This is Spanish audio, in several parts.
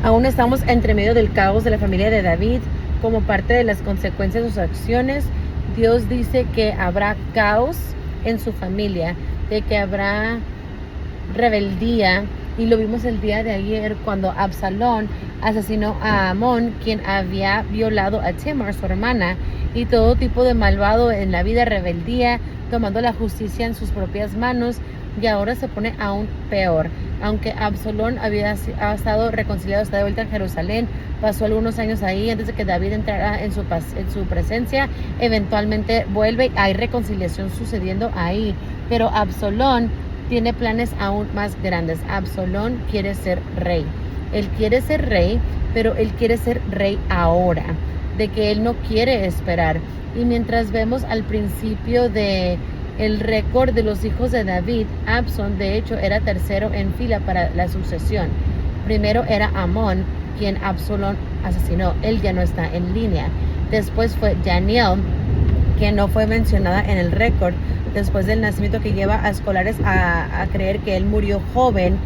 Aún estamos entre medio del caos de la familia de David como parte de las consecuencias de sus acciones. Dios dice que habrá caos en su familia, de que habrá rebeldía, y lo vimos el día de ayer cuando Absalón asesinó a Amón, quien había violado a Tamar, su hermana, y todo tipo de malvado en la vida, rebeldía, tomando la justicia en sus propias manos, y ahora se pone aún peor. Aunque Absalón ha estado reconciliado, está de vuelta en Jerusalén, pasó algunos años ahí antes de que David entrara en su presencia, eventualmente vuelve, hay reconciliación sucediendo ahí, pero Absalón tiene planes aún más grandes. Absalón quiere ser rey. Él quiere ser rey, pero él quiere ser rey ahora, de que él no quiere esperar. Y mientras vemos al principio de el récord de los hijos de David, Absalón de hecho era tercero en fila para la sucesión. Primero era Amón, quien Absalón asesinó. Él ya no está en línea. Después fue Daniel, que no fue mencionada en el récord, después del nacimiento, que lleva a escolares a creer que él murió joven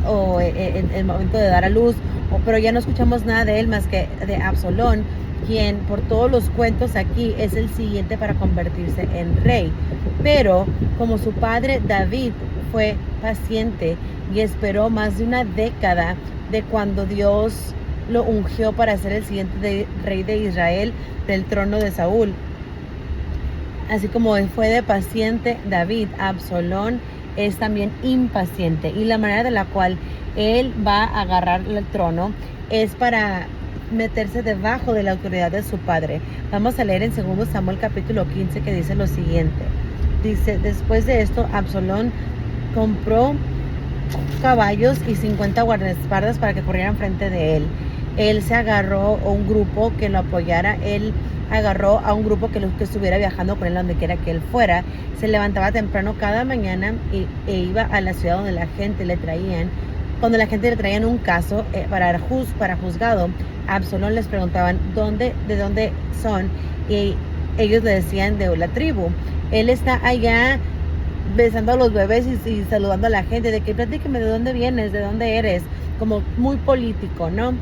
o en el momento de dar a luz, pero ya no escuchamos nada de él más que de Absalón, quien por todos los cuentos aquí es el siguiente para convertirse en rey. Pero como su padre David fue paciente y esperó más de una década de cuando Dios lo ungió para ser el siguiente rey de Israel del trono de Saúl, así como fue de paciente David, Absalón es también impaciente, y la manera de la cual él va a agarrar el trono es para meterse debajo de la autoridad de su padre. Vamos a leer en 2 Samuel capítulo 15, que dice lo siguiente. Dice: después de esto, Absalón compró caballos y 50 guardaespaldas para que corrieran frente de él. Él se agarró a un grupo que lo apoyara. Él agarró a un grupo que estuviera viajando con él donde quiera que él fuera. Se levantaba temprano cada mañana e iba a la ciudad donde la gente le traían. Cuando la gente le traían un caso para juzgado, a Absalón les preguntaban de dónde son, y ellos le decían de la tribu. Él está allá besando a los bebés y saludando a la gente, de que platíqueme de dónde vienes, de dónde eres, como muy político, ¿no?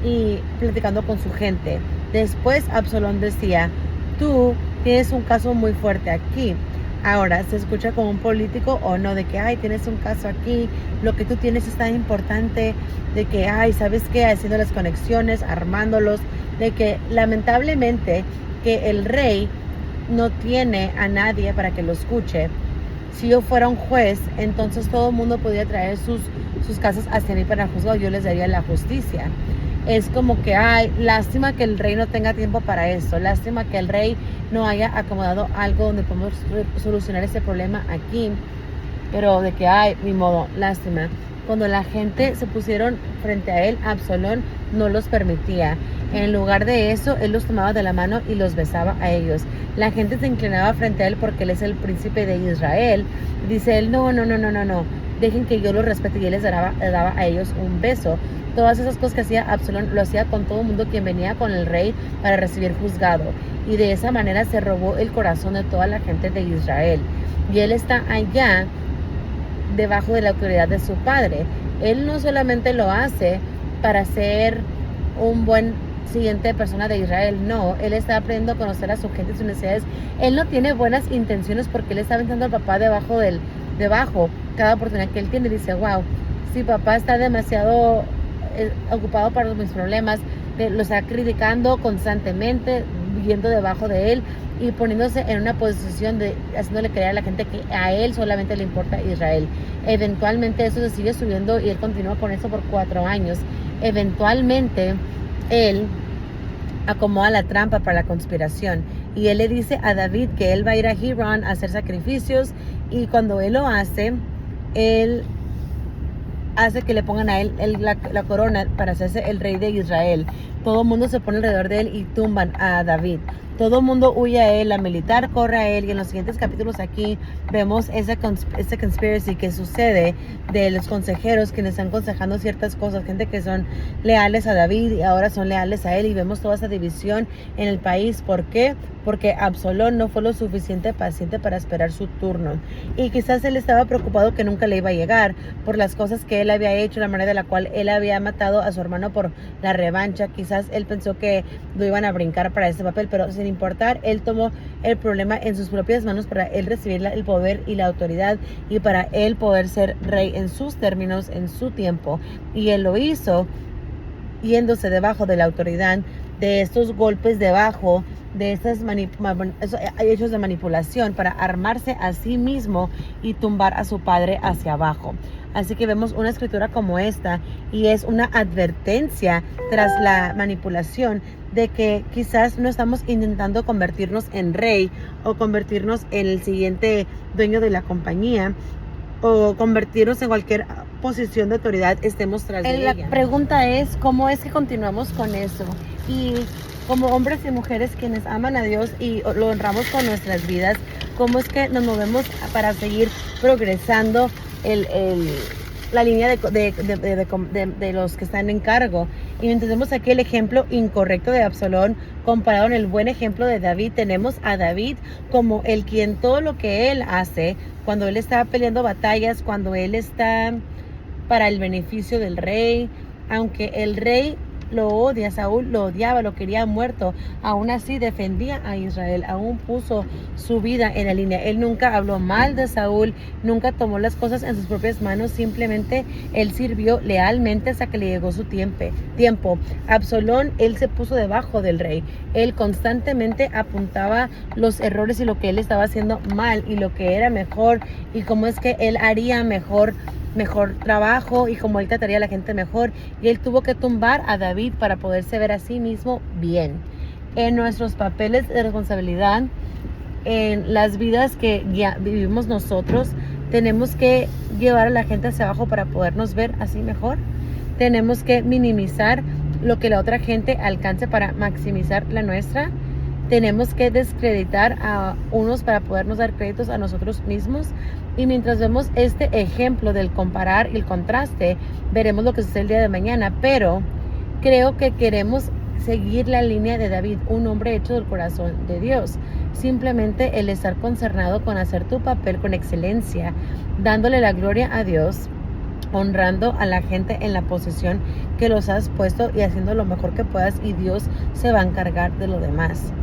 Y platicando con su gente. Después Absalón decía: tú tienes un caso muy fuerte aquí. Ahora, ¿se escucha como un político o no? De que, ay, tienes un caso aquí, lo que tú tienes es tan importante, de que, ay, ¿sabes qué? Haciendo las conexiones, armándolos, de que lamentablemente que el rey no tiene a nadie para que lo escuche. Si yo fuera un juez, entonces todo el mundo podría traer sus casos hacia mí para juzgar, yo les daría la justicia. Es como que, ay, lástima que el rey no tenga tiempo para eso, lástima que el rey no haya acomodado algo donde podemos solucionar ese problema aquí, pero de que, ay, ni modo, lástima. Cuando la gente se pusieron frente a él, Absalón no los permitía. En lugar de eso, él los tomaba de la mano y los besaba a ellos. La gente se inclinaba frente a él porque él es el príncipe de Israel. Dice él: no, dejen que yo los respete, y él les daba a ellos un beso. Todas esas cosas que hacía Absalón lo hacía con todo el mundo quien venía con el rey para recibir juzgado, y de esa manera se robó el corazón de toda la gente de Israel. Y él está allá debajo de la autoridad de su padre. Él no solamente lo hace para ser un buen siguiente persona de Israel, no, él está aprendiendo a conocer a su gente y sus necesidades. Él no tiene buenas intenciones porque él está aventando al papá debajo cada oportunidad que él tiene. Dice: wow, si papá está demasiado ocupado para mis problemas, lo está criticando constantemente, viviendo debajo de él y poniéndose en una posición de haciéndole creer a la gente que a él solamente le importa Israel. Eventualmente eso se sigue subiendo y él continúa con eso por 4 años. Eventualmente él acomoda la trampa para la conspiración, y él le dice a David que él va a ir a Hebrón a hacer sacrificios, y cuando él lo hace, él hace que le pongan a él la corona para hacerse el rey de Israel. Todo el mundo se pone alrededor de él y tumban a David. todo el mundo huye a él, la militar corre a él, y en los siguientes capítulos aquí vemos ese conspiracy que sucede de los consejeros quienes están aconsejando ciertas cosas, gente que son leales a David y ahora son leales a él, y vemos toda esa división en el país. ¿Por qué? Porque Absalón no fue lo suficiente paciente para esperar su turno, y quizás él estaba preocupado que nunca le iba a llegar por las cosas que él había hecho, la manera de la cual él había matado a su hermano por la revancha. Quizás él pensó que lo iban a brincar para ese papel, pero sin importar, él tomó el problema en sus propias manos para él recibir el poder y la autoridad, y para él poder ser rey en sus términos, en su tiempo, y él lo hizo yéndose debajo de la autoridad, de estos golpes debajo, de estos hechos de manipulación para armarse a sí mismo y tumbar a su padre hacia abajo. Así que vemos una escritura como esta, y es una advertencia tras la manipulación de que quizás no estamos intentando convertirnos en rey o convertirnos en el siguiente dueño de la compañía o convertirnos en cualquier posición de autoridad estemos tras de ella. La pregunta es, ¿cómo es que continuamos con eso? Y como hombres y mujeres quienes aman a Dios y lo honramos con nuestras vidas, ¿cómo es que nos movemos para seguir progresando la línea de los que están en cargo? Y mientras vemos aquí el ejemplo incorrecto de Absalón comparado con el buen ejemplo de David, tenemos a David como el quien todo lo que él hace, cuando él está peleando batallas, cuando él está para el beneficio del rey, aunque el rey lo odia, Saúl lo odiaba, lo quería muerto, aún así defendía a Israel, aún puso su vida en la línea. Él nunca habló mal de Saúl, nunca tomó las cosas en sus propias manos, simplemente él sirvió lealmente hasta que le llegó su tiempo. Absalón, él se puso debajo del rey, él constantemente apuntaba los errores y lo que él estaba haciendo mal y lo que era mejor y cómo es que él haría mejor trabajo y como él trataría a la gente mejor, y él tuvo que tumbar a David para poderse ver a sí mismo bien. En nuestros papeles de responsabilidad, en las vidas que ya vivimos nosotros, tenemos que llevar a la gente hacia abajo para podernos ver así mejor. Tenemos que minimizar lo que la otra gente alcance para maximizar la nuestra. Tenemos que descreditar a unos para podernos dar créditos a nosotros mismos. Y mientras vemos este ejemplo del comparar y el contraste, veremos lo que sucede el día de mañana. Pero creo que queremos seguir la línea de David, un hombre hecho del corazón de Dios. Simplemente el estar concernado con hacer tu papel con excelencia, dándole la gloria a Dios, honrando a la gente en la posición que los has puesto y haciendo lo mejor que puedas, y Dios se va a encargar de lo demás.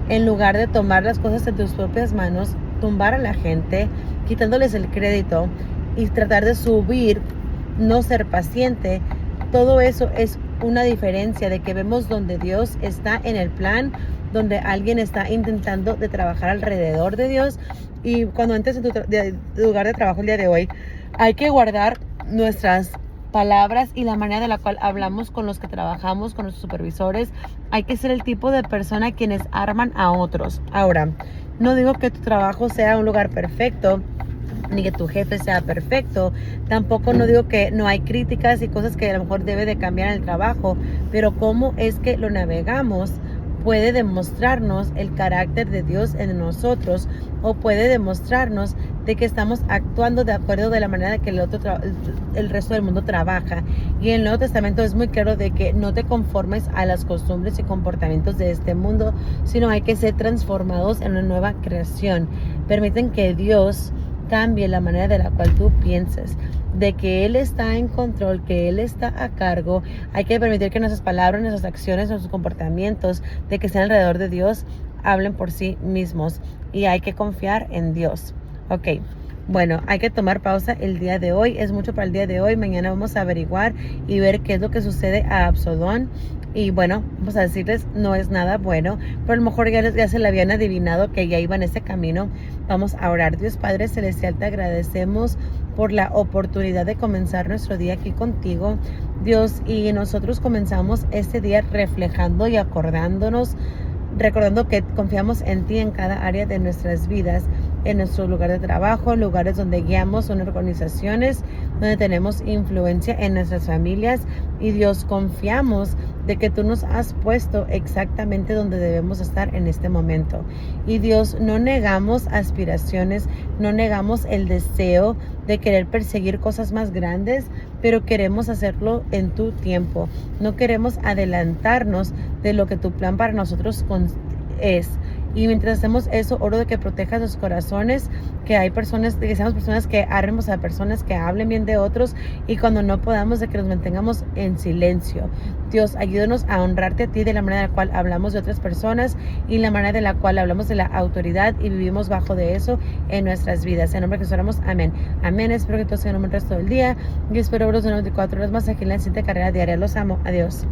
En lugar de tomar las cosas en tus propias manos, tumbar a la gente, quitándoles el crédito y tratar de subir, no ser paciente, todo eso es una diferencia de que vemos donde Dios está en el plan, donde alguien está intentando de trabajar alrededor de Dios. Y cuando entres en tu lugar de trabajo el día de hoy, hay que guardar nuestras palabras y la manera de la cual hablamos con los que trabajamos, con nuestros supervisores. Hay que ser el tipo de persona quienes arman a otros. Ahora, no digo que tu trabajo sea un lugar perfecto, ni que tu jefe sea perfecto. Tampoco no digo que no hay críticas y cosas que a lo mejor debe de cambiar en el trabajo, pero cómo es que lo navegamos puede demostrarnos el carácter de Dios en nosotros, o puede demostrarnos de que estamos actuando de acuerdo de la manera que el resto del mundo trabaja. Y en el Nuevo Testamento es muy claro de que no te conformes a las costumbres y comportamientos de este mundo, sino hay que ser transformados en una nueva creación. Permiten que Dios cambie la manera de la cual tú pienses, de que Él está en control, que Él está a cargo. Hay que permitir que nuestras palabras, nuestras acciones, nuestros comportamientos de que estén alrededor de Dios hablen por sí mismos, y hay que confiar en Dios. Ok, bueno, hay que tomar pausa el día de hoy. Es mucho para el día de hoy. Mañana vamos a averiguar y ver qué es lo que sucede a Absalón. Y bueno, vamos a decirles, no es nada bueno, pero a lo mejor ya se le habían adivinado que ya iba en ese camino. Vamos a orar. Dios Padre Celestial, te agradecemos por la oportunidad de comenzar nuestro día aquí contigo, Dios, y nosotros comenzamos este día reflejando y acordándonos, recordando que confiamos en ti en cada área de nuestras vidas, en nuestro lugar de trabajo, lugares donde guiamos, en organizaciones, donde tenemos influencia en nuestras familias. Y Dios, confiamos de que tú nos has puesto exactamente donde debemos estar en este momento. Y Dios, no negamos aspiraciones, no negamos el deseo de querer perseguir cosas más grandes, pero queremos hacerlo en tu tiempo. No queremos adelantarnos de lo que tu plan para nosotros es. Y mientras hacemos eso, oro de que protejas los corazones, que hay personas, que seamos personas que armemos a personas que hablen bien de otros, y cuando no podamos, de que nos mantengamos en silencio. Dios, ayúdanos a honrarte a ti de la manera en la cual hablamos de otras personas y la manera de la cual hablamos de la autoridad y vivimos bajo de eso en nuestras vidas. En nombre de Jesús oramos, amén. Amén. Espero que todos tengan un buen resto del día y espero verlos en 24 horas más aquí en la siguiente carrera diaria. Los amo. Adiós.